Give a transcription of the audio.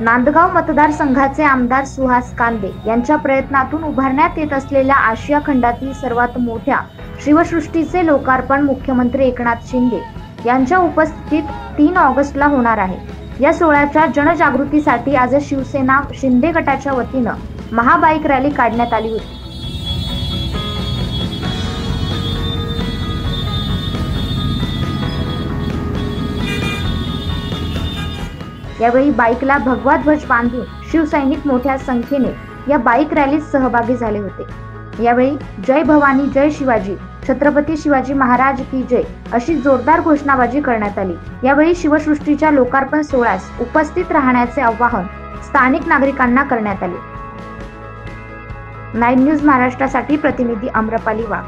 नांदगाव मतदारसंघाचे आमदार सुहास कांदे यांच्या प्रयत्नातून उभारण्यात येत असलेल्या आशिया खंडातील सर्वात मोठ्या शिवसृष्टीचे लोकार्पण मुख्यमंत्री एकनाथ शिंदे यांच्या उपस्थितीत 3 ऑगस्टला होणार आहे। या सोहळ्याच्या जनजागृतीसाठी आज शिवसेना शिंदे गटाच्या वतीनं महाबाईक रॅली काढण्यात आली होती। यावेळी बाईकला भगवा ध्वज बांधून शिवसैनिक मोठ्या संख्येने या बाईक रॅलीत सहभागी झाले होते। यावेळी जय भवानी जय शिवाजी, छत्रपती शिवाजी महाराज की जय अशी जोरदार घोषणाबाजी करण्यात आली। यावेळी शिवसृष्टीच्या लोकार्पण सोहळ्यास उपस्थित राहण्याचे आवाहन स्थानिक नागरिकांना करण्यात आले। 9 न्यूज महाराष्ट्रासाठी प्रतिनिधी अम्रपाली वाघ।